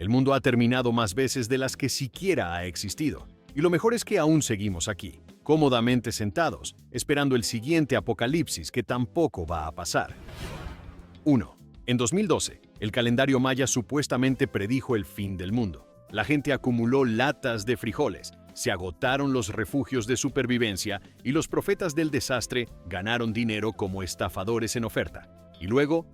El mundo ha terminado más veces de las que siquiera ha existido. Y lo mejor es que aún seguimos aquí, cómodamente sentados, esperando el siguiente apocalipsis que tampoco va a pasar. 1. En 2012, el calendario maya supuestamente predijo el fin del mundo. La gente acumuló latas de frijoles, se agotaron los refugios de supervivencia y los profetas del desastre ganaron dinero como estafadores en oferta. Y luego,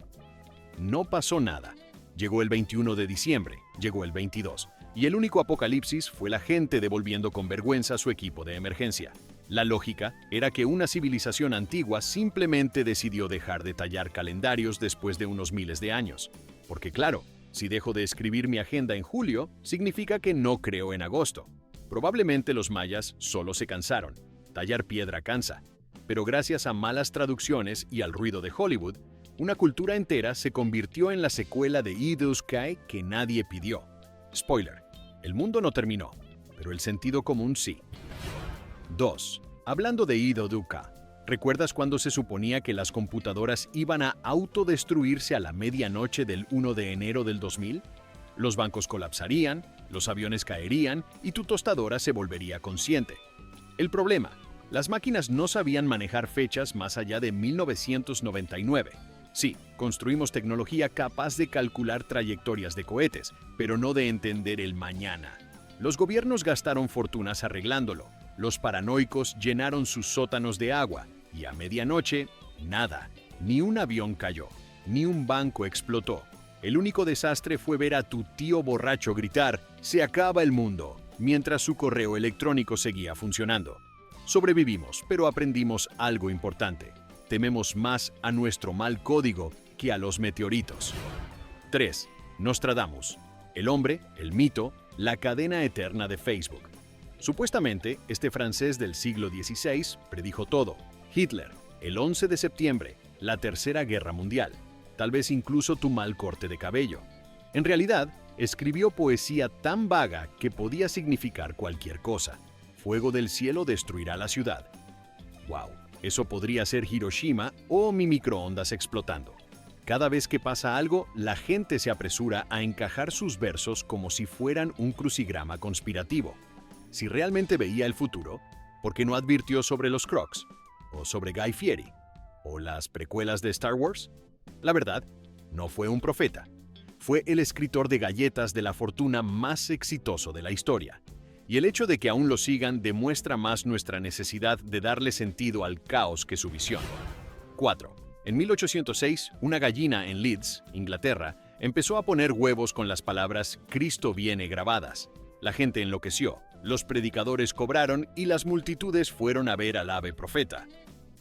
no pasó nada. Llegó el 21 de diciembre, llegó el 22, y el único apocalipsis fue la gente devolviendo con vergüenza su equipo de emergencia. La lógica era que una civilización antigua simplemente decidió dejar de tallar calendarios después de unos miles de años. Porque claro, si dejo de escribir mi agenda en julio, significa que no creo en agosto. Probablemente los mayas solo se cansaron. Tallar piedra cansa. Pero gracias a malas traducciones y al ruido de Hollywood, una cultura entera se convirtió en la secuela de Idiuskay que nadie pidió. Spoiler, el mundo no terminó, pero el sentido común sí. 2. Hablando de Idoduka, ¿recuerdas cuando se suponía que las computadoras iban a autodestruirse a la medianoche del 1 de enero del 2000? Los bancos colapsarían, los aviones caerían y tu tostadora se volvería consciente. El problema, las máquinas no sabían manejar fechas más allá de 1999. Sí, construimos tecnología capaz de calcular trayectorias de cohetes, pero no de entender el mañana. Los gobiernos gastaron fortunas arreglándolo, los paranoicos llenaron sus sótanos de agua, y a medianoche, nada. Ni un avión cayó, ni un banco explotó. El único desastre fue ver a tu tío borracho gritar, "¡Se acaba el mundo!", mientras su correo electrónico seguía funcionando. Sobrevivimos, pero aprendimos algo importante. Tememos más a nuestro mal código que a los meteoritos. 3. Nostradamus. El hombre, el mito, la cadena eterna de Facebook. Supuestamente, este francés del siglo XVI predijo todo. Hitler, el 11 de septiembre, la Tercera Guerra Mundial, tal vez incluso tu mal corte de cabello. En realidad, escribió poesía tan vaga que podía significar cualquier cosa. Fuego del cielo destruirá la ciudad. ¡Wow! Eso podría ser Hiroshima o mi microondas explotando. Cada vez que pasa algo, la gente se apresura a encajar sus versos como si fueran un crucigrama conspirativo. Si realmente veía el futuro, ¿por qué no advirtió sobre los Crocs? ¿O sobre Guy Fieri? ¿O las precuelas de Star Wars? La verdad, no fue un profeta. Fue el escritor de galletas de la fortuna más exitoso de la historia. Y el hecho de que aún lo sigan demuestra más nuestra necesidad de darle sentido al caos que su visión. 4. En 1806, una gallina en Leeds, Inglaterra, empezó a poner huevos con las palabras "Cristo viene" grabadas. La gente enloqueció, los predicadores cobraron y las multitudes fueron a ver al ave profeta.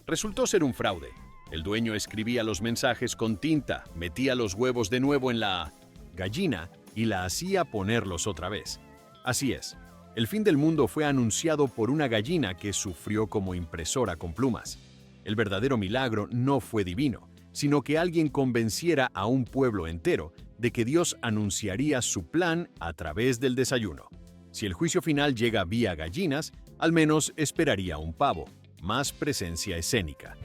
Resultó ser un fraude. El dueño escribía los mensajes con tinta, metía los huevos de nuevo en la gallina y la hacía ponerlos otra vez. Así es. El fin del mundo fue anunciado por una gallina que sufrió como impresora con plumas. El verdadero milagro no fue divino, sino que alguien convenciera a un pueblo entero de que Dios anunciaría su plan a través del desayuno. Si el juicio final llega vía gallinas, al menos esperaría un pavo, más presencia escénica.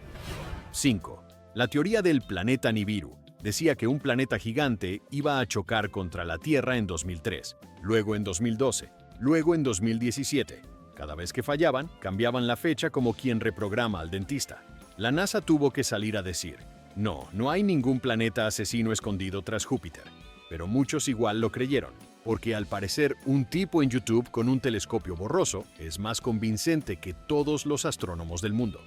5. La teoría del planeta Nibiru decía que un planeta gigante iba a chocar contra la Tierra en 2003, luego en 2012. Luego en 2017. Cada vez que fallaban, cambiaban la fecha como quien reprograma al dentista. La NASA tuvo que salir a decir, no hay ningún planeta asesino escondido tras Júpiter. Pero muchos igual lo creyeron, porque al parecer un tipo en YouTube con un telescopio borroso es más convincente que todos los astrónomos del mundo.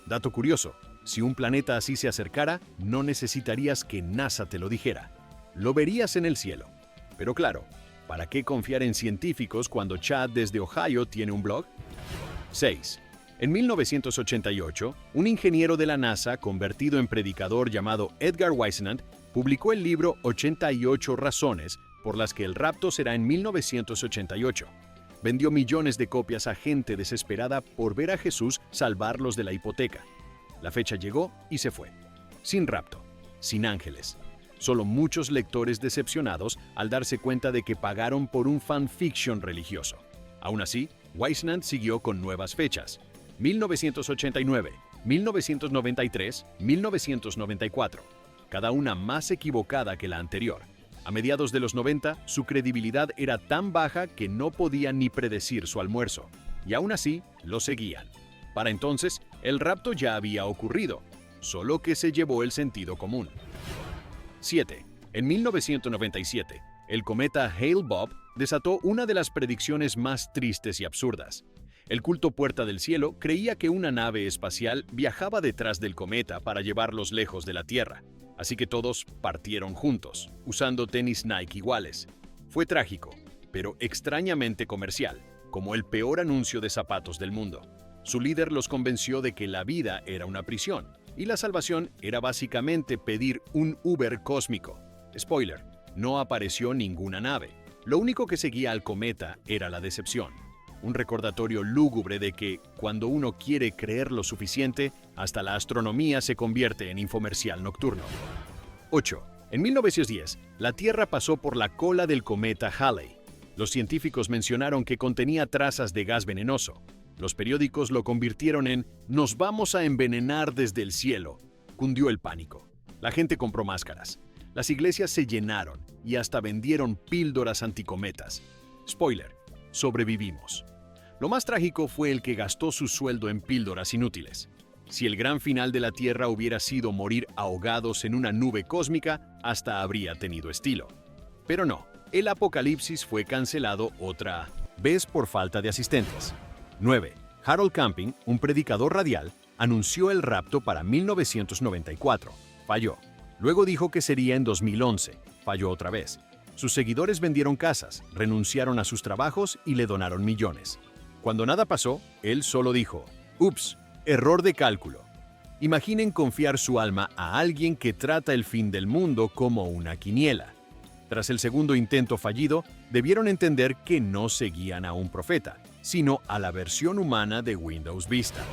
Dato curioso, si un planeta así se acercara, no necesitarías que NASA te lo dijera. Lo verías en el cielo. Pero claro, ¿para qué confiar en científicos cuando Chad desde Ohio tiene un blog? 6. En 1988, un ingeniero de la NASA convertido en predicador llamado Edgar Whisenant publicó el libro 88 razones por las que el rapto será en 1988. Vendió millones de copias a gente desesperada por ver a Jesús salvarlos de la hipoteca. La fecha llegó y se fue. Sin rapto, sin ángeles. Solo muchos lectores decepcionados al darse cuenta de que pagaron por un fanfiction religioso. Aún así, Whisenant siguió con nuevas fechas. 1989, 1993, 1994. Cada una más equivocada que la anterior. A mediados de los 90, su credibilidad era tan baja que no podían ni predecir su almuerzo, y aún así lo seguían. Para entonces, el rapto ya había ocurrido, solo que se llevó el sentido común. 7. En 1997, el cometa Hale-Bopp desató una de las predicciones más tristes y absurdas. El culto Puerta del Cielo creía que una nave espacial viajaba detrás del cometa para llevarlos lejos de la Tierra, así que todos partieron juntos, usando tenis Nike iguales. Fue trágico, pero extrañamente comercial, como el peor anuncio de zapatos del mundo. Su líder los convenció de que la vida era una prisión, y la salvación era básicamente pedir un Uber cósmico. Spoiler, no apareció ninguna nave. Lo único que seguía al cometa era la decepción. Un recordatorio lúgubre de que, cuando uno quiere creer lo suficiente, hasta la astronomía se convierte en infomercial nocturno. 8. En 1910, la Tierra pasó por la cola del cometa Halley. Los científicos mencionaron que contenía trazas de gas venenoso. Los periódicos lo convirtieron en «Nos vamos a envenenar desde el cielo». Cundió el pánico. La gente compró máscaras. Las iglesias se llenaron y hasta vendieron píldoras anticometas. Spoiler, sobrevivimos. Lo más trágico fue el que gastó su sueldo en píldoras inútiles. Si el gran final de la Tierra hubiera sido morir ahogados en una nube cósmica, hasta habría tenido estilo. Pero no, el apocalipsis fue cancelado otra vez por falta de asistentes. 9. Harold Camping, un predicador radial, anunció el rapto para 1994. Falló. Luego dijo que sería en 2011. Falló otra vez. Sus seguidores vendieron casas, renunciaron a sus trabajos y le donaron millones. Cuando nada pasó, él solo dijo, «Ups, error de cálculo». Imaginen confiar su alma a alguien que trata el fin del mundo como una quiniela. Tras el segundo intento fallido, debieron entender que no seguían a un profeta, sino a la versión humana de Windows Vista.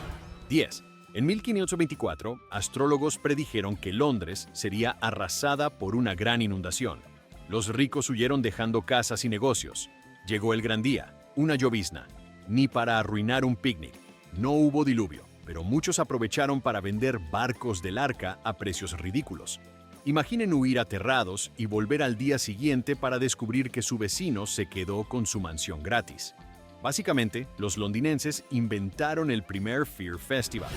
10. En 1524, astrólogos predijeron que Londres sería arrasada por una gran inundación. Los ricos huyeron dejando casas y negocios. Llegó el gran día, una llovizna. Ni para arruinar un picnic. No hubo diluvio, pero muchos aprovecharon para vender barcos del arca a precios ridículos. Imaginen huir aterrados y volver al día siguiente para descubrir que su vecino se quedó con su mansión gratis. Básicamente, los londinenses inventaron el primer Fear Festival.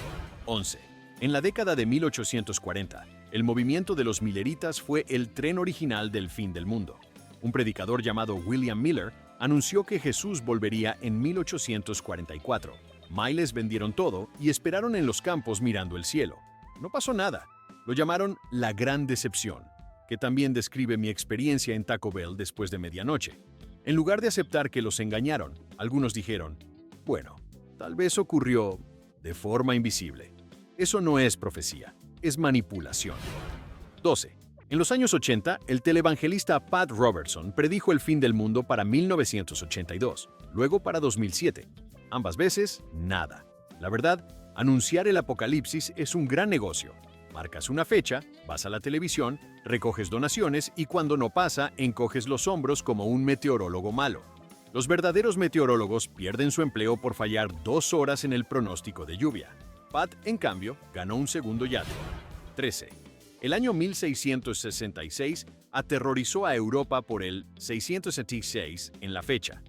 11. En la década de 1840, el movimiento de los Milleritas fue el tren original del fin del mundo. Un predicador llamado William Miller anunció que Jesús volvería en 1844. Miles vendieron todo y esperaron en los campos mirando el cielo. No pasó nada. Lo llamaron la Gran Decepción, que también describe mi experiencia en Taco Bell después de medianoche. En lugar de aceptar que los engañaron, algunos dijeron, bueno, tal vez ocurrió de forma invisible. Eso no es profecía, es manipulación. 12. En los años 80, el televangelista Pat Robertson predijo el fin del mundo para 1982, luego para 2007. Ambas veces, nada. La verdad, anunciar el apocalipsis es un gran negocio. Marcas una fecha, vas a la televisión, recoges donaciones y cuando no pasa, encoges los hombros como un meteorólogo malo. Los verdaderos meteorólogos pierden su empleo por fallar 2 horas en el pronóstico de lluvia. Pat, en cambio, ganó un segundo yate. 13. El año 1666 aterrorizó a Europa por el 676 en la fecha.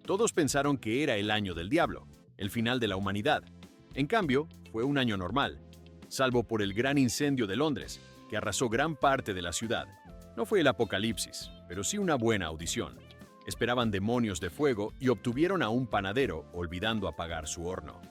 Todos pensaron que era el año del diablo, el final de la humanidad. En cambio, fue un año normal, salvo por el gran incendio de Londres, que arrasó gran parte de la ciudad. No fue el apocalipsis, pero sí una buena audición. Esperaban demonios de fuego y obtuvieron a un panadero olvidando apagar su horno.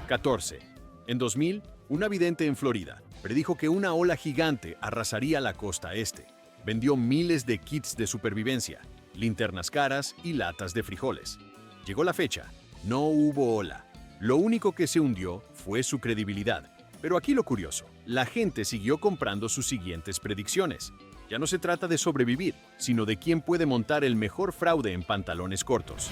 14. En 2000, un vidente en Florida predijo que una ola gigante arrasaría la costa este. Vendió miles de kits de supervivencia, linternas caras y latas de frijoles. Llegó la fecha, no hubo ola. Lo único que se hundió fue su credibilidad. Pero aquí lo curioso, la gente siguió comprando sus siguientes predicciones. Ya no se trata de sobrevivir, sino de quién puede montar el mejor fraude en pantalones cortos.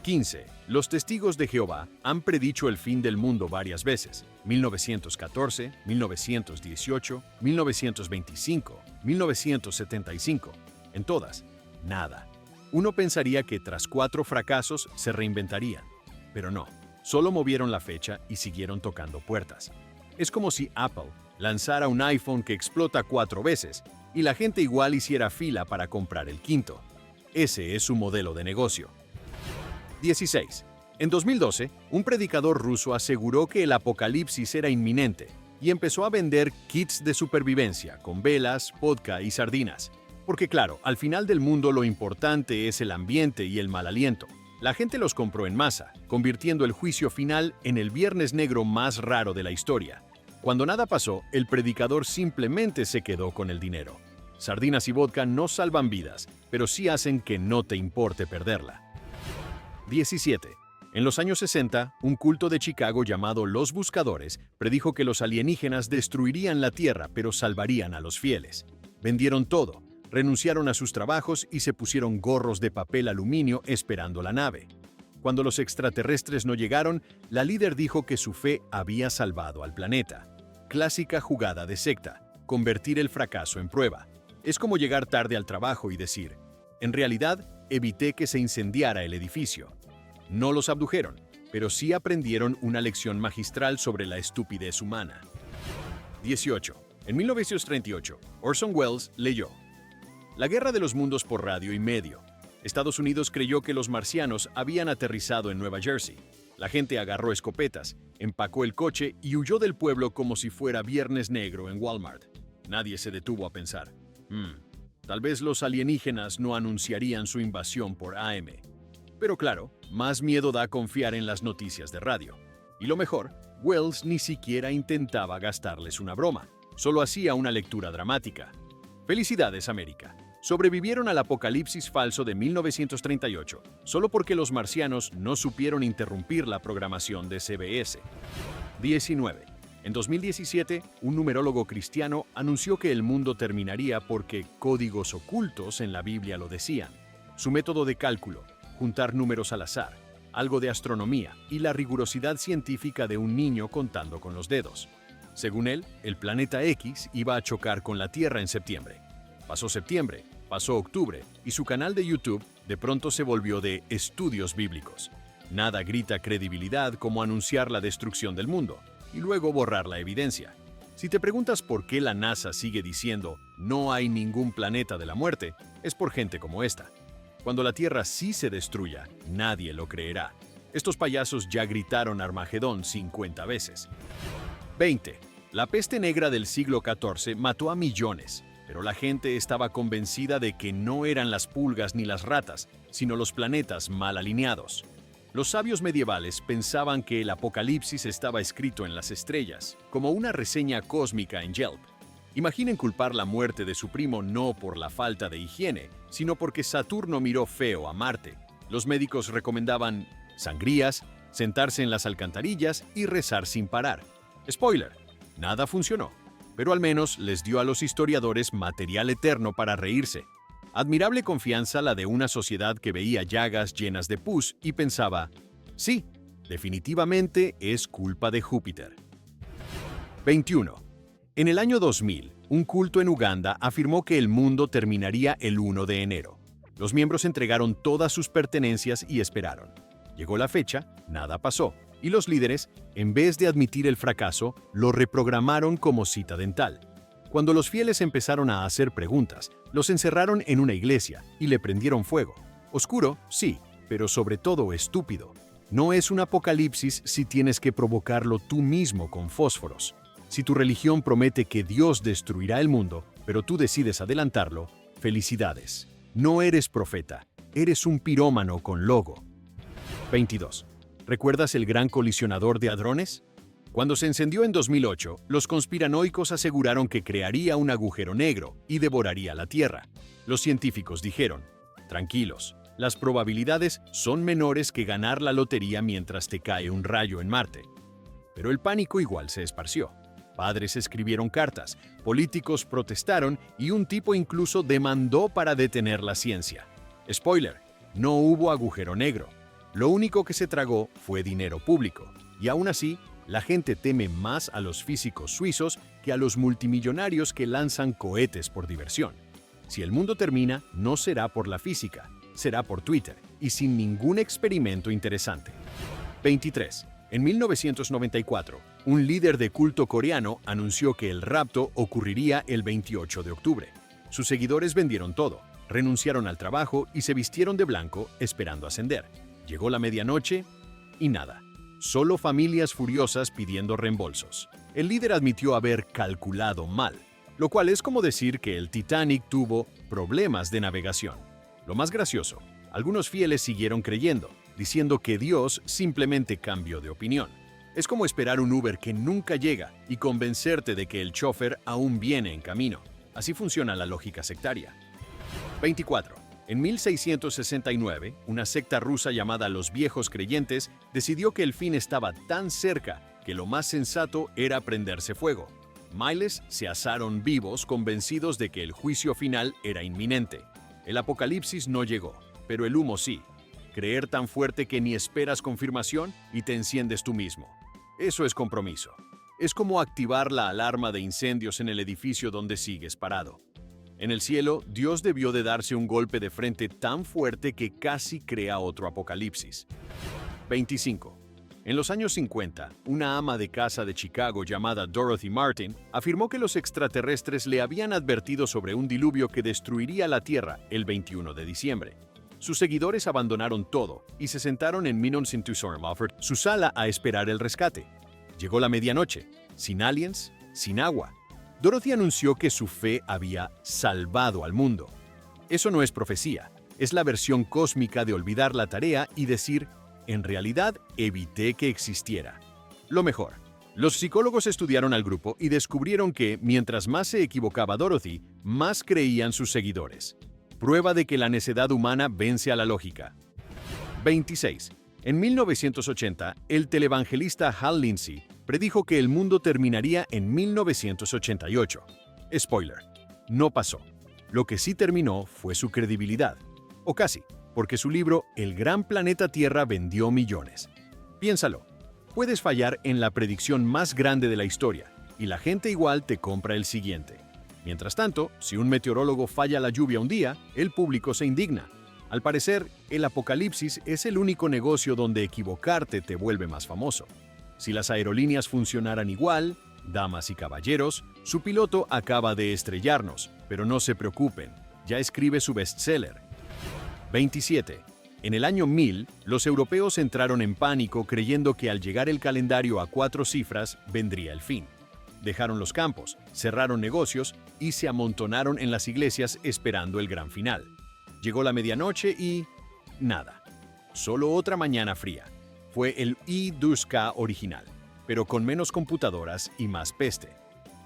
15. Los testigos de Jehová han predicho el fin del mundo varias veces. 1914, 1918, 1925, 1975. En todas, nada. Uno pensaría que tras 4 fracasos se reinventarían, pero no. Solo movieron la fecha y siguieron tocando puertas. Es como si Apple lanzara un iPhone que explota 4 veces y la gente igual hiciera fila para comprar el quinto. Ese es su modelo de negocio. 16. En 2012, un predicador ruso aseguró que el apocalipsis era inminente y empezó a vender kits de supervivencia con velas, vodka y sardinas. Porque claro, al final del mundo lo importante es el ambiente y el mal aliento. La gente los compró en masa, convirtiendo el juicio final en el Viernes Negro más raro de la historia. Cuando nada pasó, el predicador simplemente se quedó con el dinero. Sardinas y vodka no salvan vidas, pero sí hacen que no te importe perderla. 17. En los años 60, un culto de Chicago llamado Los Buscadores predijo que los alienígenas destruirían la Tierra, pero salvarían a los fieles. Vendieron todo, renunciaron a sus trabajos y se pusieron gorros de papel aluminio esperando la nave. Cuando los extraterrestres no llegaron, la líder dijo que su fe había salvado al planeta. Clásica jugada de secta, convertir el fracaso en prueba. Es como llegar tarde al trabajo y decir, en realidad, evité que se incendiara el edificio. No los abdujeron, pero sí aprendieron una lección magistral sobre la estupidez humana. 18. En 1938, Orson Welles leyó La Guerra de los Mundos por radio y medio. Estados Unidos creyó que los marcianos habían aterrizado en Nueva Jersey. La gente agarró escopetas, empacó el coche y huyó del pueblo como si fuera Viernes Negro en Walmart. Nadie se detuvo a pensar, tal vez los alienígenas no anunciarían su invasión por AM. Pero claro, más miedo da confiar en las noticias de radio. Y lo mejor, Wells ni siquiera intentaba gastarles una broma, solo hacía una lectura dramática. Felicidades, América. Sobrevivieron al apocalipsis falso de 1938, solo porque los marcianos no supieron interrumpir la programación de CBS. 19. En 2017, un numerólogo cristiano anunció que el mundo terminaría porque códigos ocultos en la Biblia lo decían. Su método de cálculo, juntar números al azar, algo de astronomía y la rigurosidad científica de un niño contando con los dedos. Según él, el planeta X iba a chocar con la Tierra en septiembre. Pasó septiembre, pasó octubre y su canal de YouTube de pronto se volvió de estudios bíblicos. Nada grita credibilidad como anunciar la destrucción del mundo y luego borrar la evidencia. Si te preguntas por qué la NASA sigue diciendo no hay ningún planeta de la muerte, es por gente como esta. Cuando la Tierra sí se destruya, nadie lo creerá. Estos payasos ya gritaron Armagedón 50 veces. 20. La peste negra del siglo XIV mató a millones, pero la gente estaba convencida de que no eran las pulgas ni las ratas, sino los planetas mal alineados. Los sabios medievales pensaban que el apocalipsis estaba escrito en las estrellas, como una reseña cósmica en Yelp. Imaginen culpar la muerte de su primo no por la falta de higiene, sino porque Saturno miró feo a Marte. Los médicos recomendaban sangrías, sentarse en las alcantarillas y rezar sin parar. Spoiler, nada funcionó, pero al menos les dio a los historiadores material eterno para reírse. Admirable confianza la de una sociedad que veía llagas llenas de pus y pensaba, sí, definitivamente es culpa de Júpiter. 21. En el año 2000, un culto en Uganda afirmó que el mundo terminaría el 1 de enero. Los miembros entregaron todas sus pertenencias y esperaron. Llegó la fecha, nada pasó, y los líderes, en vez de admitir el fracaso, lo reprogramaron como cita dental. Cuando los fieles empezaron a hacer preguntas, los encerraron en una iglesia y le prendieron fuego. Oscuro, sí, pero sobre todo estúpido. No es un apocalipsis si tienes que provocarlo tú mismo con fósforos. Si tu religión promete que Dios destruirá el mundo, pero tú decides adelantarlo, felicidades. No eres profeta, eres un pirómano con logo. 22. ¿Recuerdas el gran colisionador de hadrones? Cuando se encendió en 2008, los conspiranoicos aseguraron que crearía un agujero negro y devoraría la Tierra. Los científicos dijeron, tranquilos, las probabilidades son menores que ganar la lotería mientras te cae un rayo en Marte. Pero el pánico igual se esparció. Padres escribieron cartas, políticos protestaron y un tipo incluso demandó para detener la ciencia. Spoiler, no hubo agujero negro. Lo único que se tragó fue dinero público. Y aún así, la gente teme más a los físicos suizos que a los multimillonarios que lanzan cohetes por diversión. Si el mundo termina, no será por la física, será por Twitter y sin ningún experimento interesante. 23. En 1994, un líder de culto coreano anunció que el rapto ocurriría el 28 de octubre. Sus seguidores vendieron todo, renunciaron al trabajo y se vistieron de blanco esperando ascender. Llegó la medianoche y nada. Solo familias furiosas pidiendo reembolsos. El líder admitió haber calculado mal, lo cual es como decir que el Titanic tuvo problemas de navegación. Lo más gracioso, algunos fieles siguieron creyendo, diciendo que Dios simplemente cambió de opinión. Es como esperar un Uber que nunca llega y convencerte de que el chofer aún viene en camino. Así funciona la lógica sectaria. 24. En 1669, una secta rusa llamada Los Viejos Creyentes decidió que el fin estaba tan cerca que lo más sensato era prenderse fuego. Miles se asaron vivos convencidos de que el juicio final era inminente. El apocalipsis no llegó, pero el humo sí. Creer tan fuerte que ni esperas confirmación y te enciendes tú mismo. Eso es compromiso. Es como activar la alarma de incendios en el edificio donde sigues parado. En el cielo, Dios debió de darse un golpe de frente tan fuerte que casi crea otro apocalipsis. 25. En los años 50, una ama de casa de Chicago llamada Dorothy Martin afirmó que los extraterrestres le habían advertido sobre un diluvio que destruiría la Tierra el 21 de diciembre. Sus seguidores abandonaron todo y se sentaron en Minon's su sala a esperar el rescate. Llegó la medianoche, sin aliens, sin agua. Dorothy anunció que su fe había salvado al mundo. Eso no es profecía, es la versión cósmica de olvidar la tarea y decir, en realidad evité que existiera. Lo mejor, los psicólogos estudiaron al grupo y descubrieron que, mientras más se equivocaba Dorothy, más creían sus seguidores. Prueba de que la necedad humana vence a la lógica. 26. En 1980, el televangelista Hal Lindsey predijo que el mundo terminaría en 1988. Spoiler, no pasó. Lo que sí terminó fue su credibilidad. O casi, porque su libro El Gran Planeta Tierra vendió millones. Piénsalo, puedes fallar en la predicción más grande de la historia y la gente igual te compra el siguiente. Mientras tanto, si un meteorólogo falla la lluvia un día, el público se indigna. Al parecer, el apocalipsis es el único negocio donde equivocarte te vuelve más famoso. Si las aerolíneas funcionaran igual, damas y caballeros, su piloto acaba de estrellarnos, pero no se preocupen, ya escribe su bestseller. 27. En el año 1000, los europeos entraron en pánico creyendo que al llegar el calendario a 4 cifras, vendría el fin. Dejaron los campos, cerraron negocios y se amontonaron en las iglesias esperando el gran final. Llegó la medianoche y nada. Solo otra mañana fría. Fue el I-Duska original, pero con menos computadoras y más peste.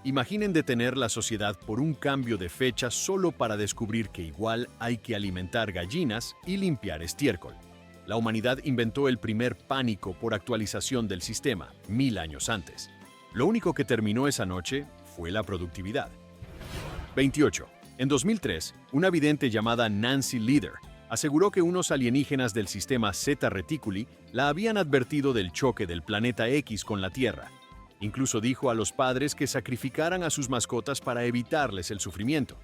Imaginen detener la sociedad por un cambio de fecha solo para descubrir que igual hay que alimentar gallinas y limpiar estiércol. La humanidad inventó el primer pánico por actualización del sistema 1000 años antes. Lo único que terminó esa noche fue la productividad. 28. En 2003, una vidente llamada Nancy Leader aseguró que unos alienígenas del sistema Zeta Reticuli la habían advertido del choque del planeta X con la Tierra. Incluso dijo a los padres que sacrificaran a sus mascotas para evitarles el sufrimiento.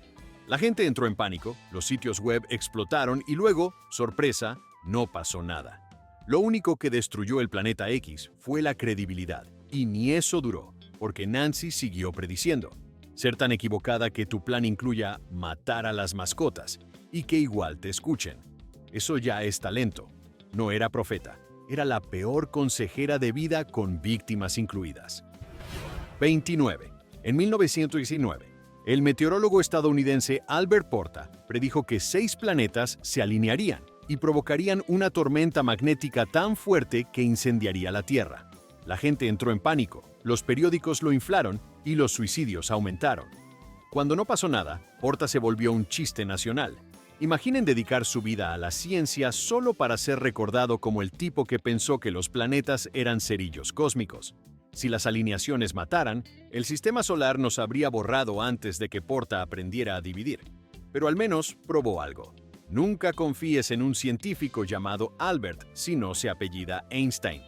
La gente entró en pánico, los sitios web explotaron y luego, sorpresa, no pasó nada. Lo único que destruyó el planeta X fue la credibilidad, y ni eso duró, porque Nancy siguió prediciendo. Ser tan equivocada que tu plan incluya matar a las mascotas y que igual te escuchen. Eso ya es talento. No era profeta, era la peor consejera de vida con víctimas incluidas. 29. En 1919, el meteorólogo estadounidense Albert Porta predijo que 6 planetas se alinearían y provocarían una tormenta magnética tan fuerte que incendiaría la Tierra. La gente entró en pánico, los periódicos lo inflaron y los suicidios aumentaron. Cuando no pasó nada, Porta se volvió un chiste nacional. Imaginen dedicar su vida a la ciencia solo para ser recordado como el tipo que pensó que los planetas eran cerillos cósmicos. Si las alineaciones mataran, el sistema solar nos habría borrado antes de que Porta aprendiera a dividir. Pero al menos probó algo. Nunca confíes en un científico llamado Albert si no se apellida Einstein.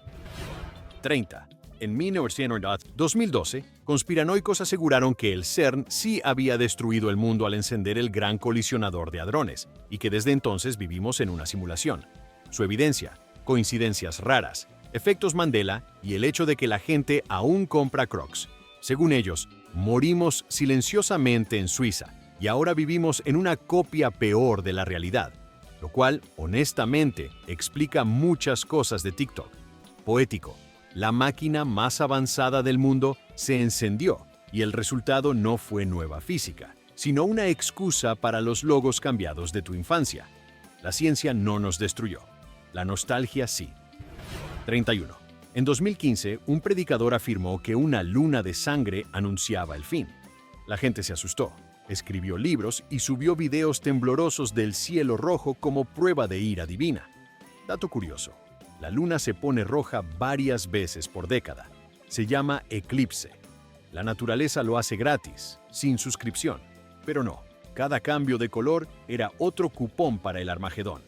30. En 2012, conspiranoicos aseguraron que el CERN sí había destruido el mundo al encender el gran colisionador de hadrones y que desde entonces vivimos en una simulación. Su evidencia, coincidencias raras, efectos Mandela y el hecho de que la gente aún compra Crocs. Según ellos, morimos silenciosamente en Suiza, y ahora vivimos en una copia peor de la realidad, lo cual, honestamente, explica muchas cosas de TikTok. Poético. La máquina más avanzada del mundo se encendió y el resultado no fue nueva física, sino una excusa para los logos cambiados de tu infancia. La ciencia no nos destruyó. La nostalgia sí. 31. En 2015, un predicador afirmó que una luna de sangre anunciaba el fin. La gente se asustó, escribió libros y subió videos temblorosos del cielo rojo como prueba de ira divina. Dato curioso. La luna se pone roja varias veces por década. Se llama eclipse. La naturaleza lo hace gratis, sin suscripción. Pero no, cada cambio de color era otro cupón para el Armagedón.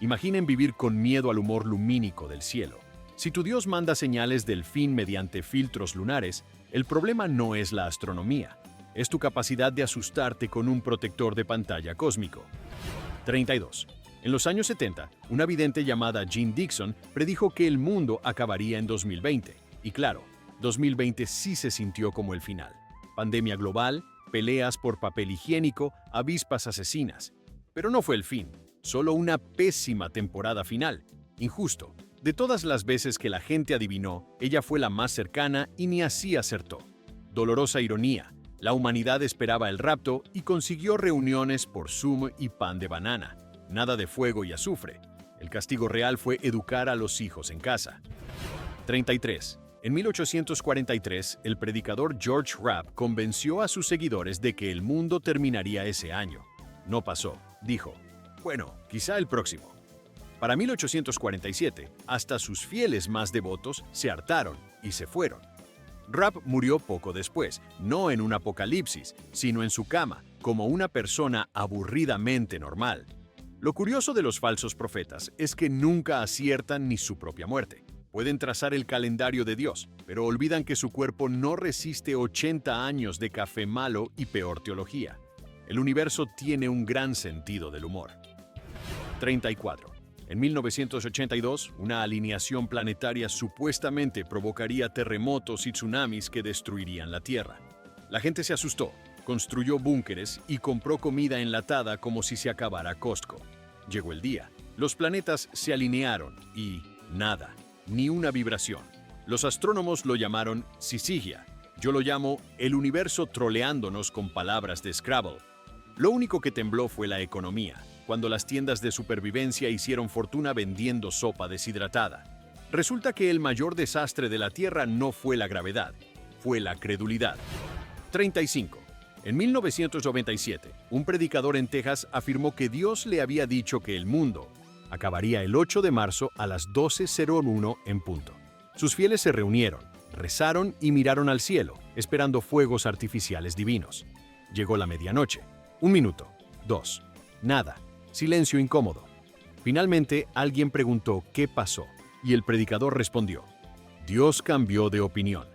Imaginen vivir con miedo al humor lumínico del cielo. Si tu Dios manda señales del fin mediante filtros lunares, el problema no es la astronomía, es tu capacidad de asustarte con un protector de pantalla cósmico. 32. En los años 70, una vidente llamada Jean Dixon predijo que el mundo acabaría en 2020. Y claro, 2020 sí se sintió como el final. Pandemia global, peleas por papel higiénico, avispas asesinas. Pero no fue el fin, solo una pésima temporada final. Injusto. De todas las veces que la gente adivinó, ella fue la más cercana y ni así acertó. Dolorosa ironía. La humanidad esperaba el rapto y consiguió reuniones por Zoom y pan de banana. Nada de fuego y azufre. El castigo real fue educar a los hijos en casa. 33. En 1843, el predicador George Rapp convenció a sus seguidores de que el mundo terminaría ese año. No pasó. Dijo, bueno, quizá el próximo. Para 1847, hasta sus fieles más devotos se hartaron y se fueron. Rapp murió poco después, no en un apocalipsis, sino en su cama, como una persona aburridamente normal. Lo curioso de los falsos profetas es que nunca aciertan ni su propia muerte. Pueden trazar el calendario de Dios, pero olvidan que su cuerpo no resiste 80 años de café malo y peor teología. El universo tiene un gran sentido del humor. 34. En 1982, una alineación planetaria supuestamente provocaría terremotos y tsunamis que destruirían la Tierra. La gente se asustó, construyó búnkeres y compró comida enlatada como si se acabara Costco. Llegó el día. Los planetas se alinearon y nada, ni una vibración. Los astrónomos lo llamaron Syzygia. Yo lo llamo el universo troleándonos con palabras de Scrabble. Lo único que tembló fue la economía, cuando las tiendas de supervivencia hicieron fortuna vendiendo sopa deshidratada. Resulta que el mayor desastre de la Tierra no fue la gravedad, fue la credulidad. 35. En 1997, un predicador en Texas afirmó que Dios le había dicho que el mundo acabaría el 8 de marzo a las 12:01 en punto. Sus fieles se reunieron, rezaron y miraron al cielo, esperando fuegos artificiales divinos. Llegó la medianoche. 1 minuto. 2. Nada. Silencio incómodo. Finalmente, alguien preguntó qué pasó, y el predicador respondió, Dios cambió de opinión.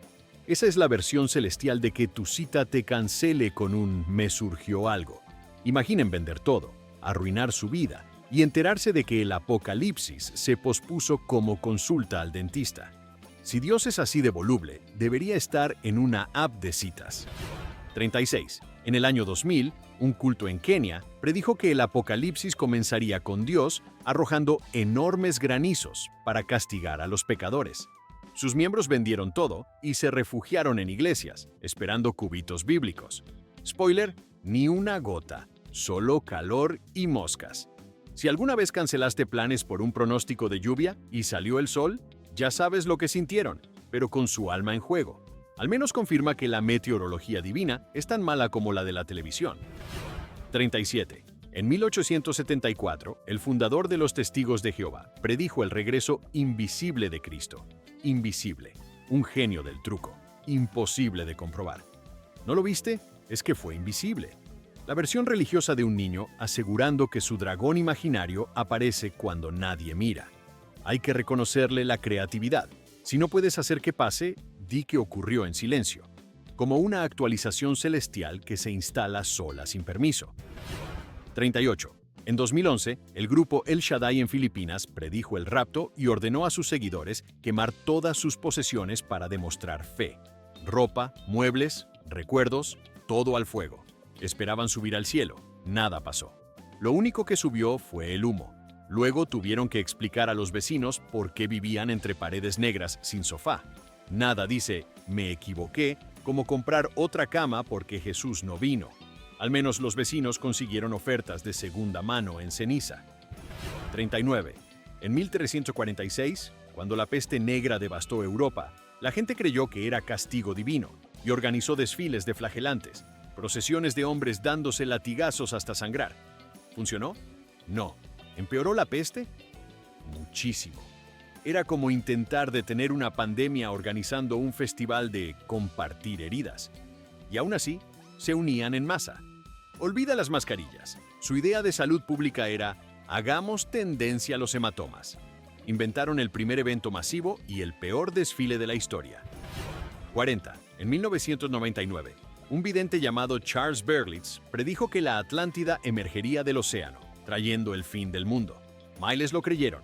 Esa es la versión celestial de que tu cita te cancele con un me surgió algo. Imaginen vender todo, arruinar su vida y enterarse de que el apocalipsis se pospuso como consulta al dentista. Si Dios es así de voluble, debería estar en una app de citas. 36. En el año 2000, un culto en Kenia predijo que el apocalipsis comenzaría con Dios arrojando enormes granizos para castigar a los pecadores. Sus miembros vendieron todo y se refugiaron en iglesias, esperando cubitos bíblicos. Spoiler, ni una gota, solo calor y moscas. Si alguna vez cancelaste planes por un pronóstico de lluvia y salió el sol, ya sabes lo que sintieron, pero con su alma en juego. Al menos confirma que la meteorología divina es tan mala como la de la televisión. 37. En 1874, el fundador de los Testigos de Jehová predijo el regreso invisible de Cristo. Invisible. Un genio del truco. Imposible de comprobar. ¿No lo viste? Es que fue invisible. La versión religiosa de un niño asegurando que su dragón imaginario aparece cuando nadie mira. Hay que reconocerle la creatividad. Si no puedes hacer que pase, di que ocurrió en silencio, como una actualización celestial que se instala sola sin permiso. 38. En 2011, el grupo El Shaddai en Filipinas predijo el rapto y ordenó a sus seguidores quemar todas sus posesiones para demostrar fe. Ropa, muebles, recuerdos, todo al fuego. Esperaban subir al cielo. Nada pasó. Lo único que subió fue el humo. Luego tuvieron que explicar a los vecinos por qué vivían entre paredes negras sin sofá. Nada dice, me equivoqué, como comprar otra cama porque Jesús no vino. Al menos los vecinos consiguieron ofertas de segunda mano en ceniza. 39. En 1346, cuando la peste negra devastó Europa, la gente creyó que era castigo divino y organizó desfiles de flagelantes, procesiones de hombres dándose latigazos hasta sangrar. ¿Funcionó? No. ¿Empeoró la peste? Muchísimo. Era como intentar detener una pandemia organizando un festival de compartir heridas. Y aún así, se unían en masa. Olvida las mascarillas. Su idea de salud pública era, hagamos tendencia a los hematomas. Inventaron el primer evento masivo y el peor desfile de la historia. 40. En 1999, un vidente llamado Charles Berlitz predijo que la Atlántida emergería del océano, trayendo el fin del mundo. Miles lo creyeron.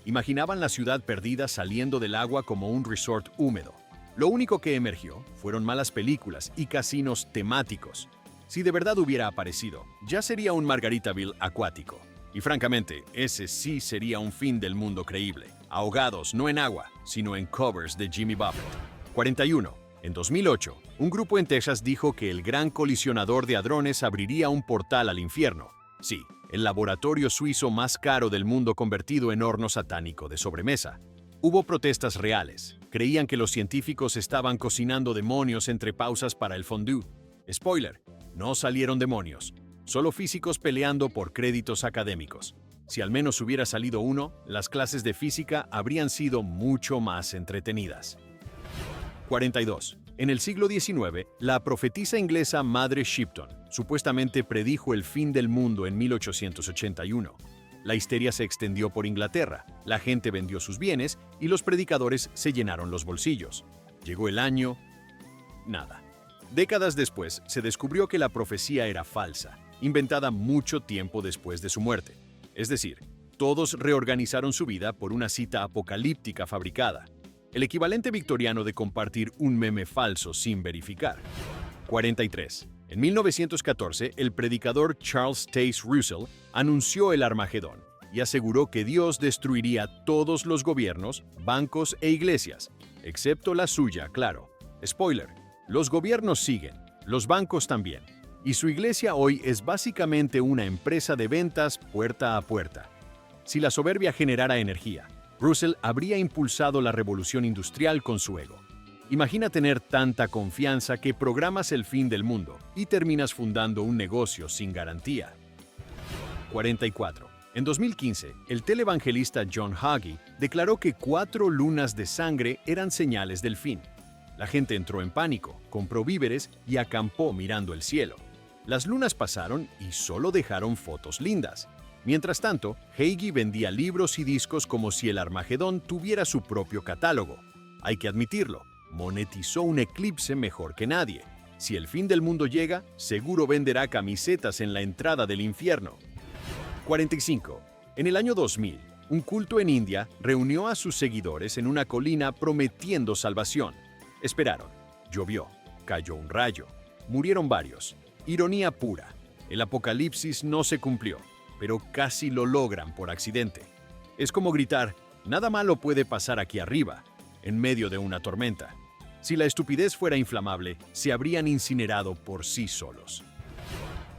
Imaginaban la ciudad perdida saliendo del agua como un resort húmedo. Lo único que emergió fueron malas películas y casinos temáticos. Si de verdad hubiera aparecido, ya sería un Margaritaville acuático. Y francamente, ese sí sería un fin del mundo creíble. Ahogados no en agua, sino en covers de Jimmy Buffett. 41. En 2008, un grupo en Texas dijo que el gran colisionador de hadrones abriría un portal al infierno. Sí, el laboratorio suizo más caro del mundo convertido en horno satánico de sobremesa. Hubo protestas reales. Creían que los científicos estaban cocinando demonios entre pausas para el fondue. Spoiler, no salieron demonios. Solo físicos peleando por créditos académicos. Si al menos hubiera salido uno, las clases de física habrían sido mucho más entretenidas. 42. En el siglo XIX, la profetisa inglesa Madre Shipton supuestamente predijo el fin del mundo en 1881. La histeria se extendió por Inglaterra, la gente vendió sus bienes y los predicadores se llenaron los bolsillos. Llegó el año... nada. Décadas después, se descubrió que la profecía era falsa, inventada mucho tiempo después de su muerte. Es decir, todos reorganizaron su vida por una cita apocalíptica fabricada. El equivalente victoriano de compartir un meme falso sin verificar. 43. En 1914, el predicador Charles Taze Russell anunció el Armagedón y aseguró que Dios destruiría todos los gobiernos, bancos e iglesias, excepto la suya, claro. Spoiler, los gobiernos siguen, los bancos también, y su iglesia hoy es básicamente una empresa de ventas puerta a puerta. Si la soberbia generara energía, Russell habría impulsado la revolución industrial con su ego. Imagina tener tanta confianza que programas el fin del mundo y terminas fundando un negocio sin garantía. 44. En 2015, el televangelista John Hagee declaró que 4 lunas de sangre eran señales del fin. La gente entró en pánico, compró víveres y acampó mirando el cielo. Las lunas pasaron y solo dejaron fotos lindas. Mientras tanto, Hagee vendía libros y discos como si el Armagedón tuviera su propio catálogo. Hay que admitirlo, monetizó un eclipse mejor que nadie. Si el fin del mundo llega, seguro venderá camisetas en la entrada del infierno. 45. En el año 2000, un culto en India reunió a sus seguidores en una colina prometiendo salvación. Esperaron, llovió, cayó un rayo, murieron varios. Ironía pura, el apocalipsis no se cumplió, pero casi lo logran por accidente. Es como gritar, nada malo puede pasar aquí arriba, en medio de una tormenta. Si la estupidez fuera inflamable, se habrían incinerado por sí solos.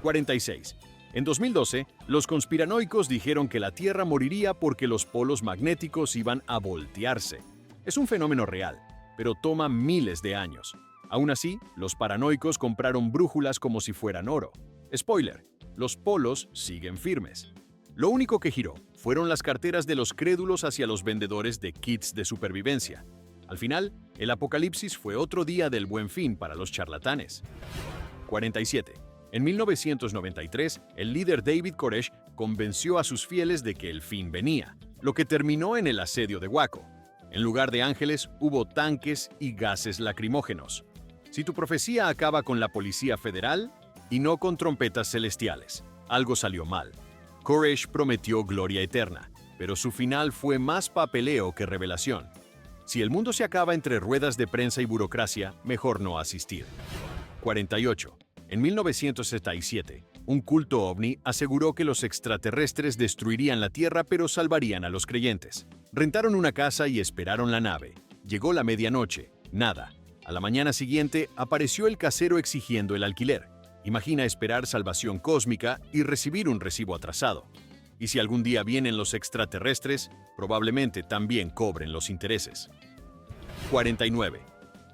46. En 2012, los conspiranoicos dijeron que la Tierra moriría porque los polos magnéticos iban a voltearse. Es un fenómeno real, pero toma miles de años. Aún así, los paranoicos compraron brújulas como si fueran oro. Spoiler, los polos siguen firmes. Lo único que giró fueron las carteras de los crédulos hacia los vendedores de kits de supervivencia. Al final, el apocalipsis fue otro día del Buen Fin para los charlatanes. 47. En 1993, el líder David Koresh convenció a sus fieles de que el fin venía, lo que terminó en el asedio de Waco. En lugar de ángeles, hubo tanques y gases lacrimógenos. Si tu profecía acaba con la Policía Federal y no con trompetas celestiales, algo salió mal. Koresh prometió gloria eterna, pero su final fue más papeleo que revelación. Si el mundo se acaba entre ruedas de prensa y burocracia, mejor no asistir. 48. En 1967, un culto ovni aseguró que los extraterrestres destruirían la Tierra pero salvarían a los creyentes. Rentaron una casa y esperaron la nave. Llegó la medianoche, nada. A la mañana siguiente apareció el casero exigiendo el alquiler. Imagina esperar salvación cósmica y recibir un recibo atrasado. Y si algún día vienen los extraterrestres, probablemente también cobren los intereses. 49.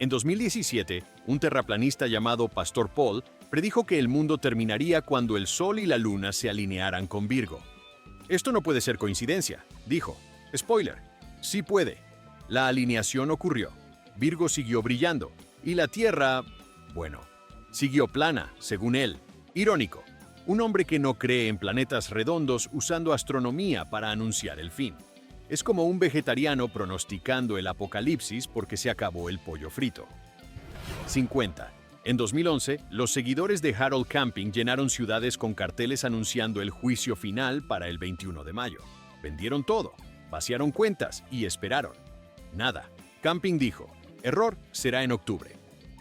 En 2017, un terraplanista llamado Pastor Paul predijo que el mundo terminaría cuando el Sol y la Luna se alinearan con Virgo. Esto no puede ser coincidencia, dijo. Spoiler, sí puede. La alineación ocurrió. Virgo siguió brillando y la Tierra, bueno, siguió plana, según él. Irónico, un hombre que no cree en planetas redondos usando astronomía para anunciar el fin. Es como un vegetariano pronosticando el apocalipsis porque se acabó el pollo frito. 50. En 2011, los seguidores de Harold Camping llenaron ciudades con carteles anunciando el juicio final para el 21 de mayo. Vendieron todo, vaciaron cuentas y esperaron. Nada. Camping dijo, error, será en octubre.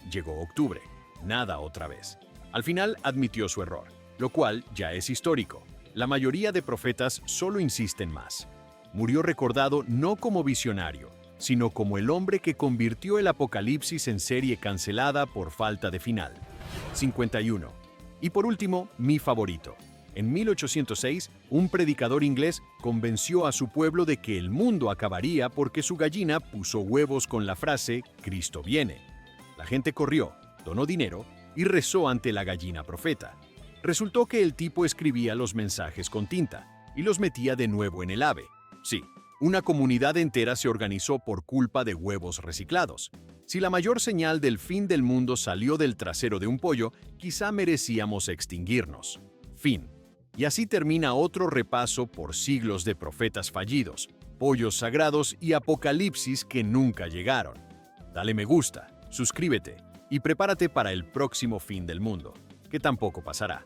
Llegó octubre. Nada otra vez. Al final admitió su error, lo cual ya es histórico. La mayoría de profetas solo insisten más. Murió recordado no como visionario, sino como el hombre que convirtió el apocalipsis en serie cancelada por falta de final. 51. Y por último, mi favorito. En 1806, un predicador inglés convenció a su pueblo de que el mundo acabaría porque su gallina puso huevos con la frase «Cristo viene». La gente corrió, donó dinero y rezó ante la gallina profeta. Resultó que el tipo escribía los mensajes con tinta y los metía de nuevo en el ave. Sí, una comunidad entera se organizó por culpa de huevos reciclados. Si la mayor señal del fin del mundo salió del trasero de un pollo, quizá merecíamos extinguirnos. Fin. Y así termina otro repaso por siglos de profetas fallidos, pollos sagrados y apocalipsis que nunca llegaron. Dale me gusta, suscríbete y prepárate para el próximo fin del mundo, que tampoco pasará.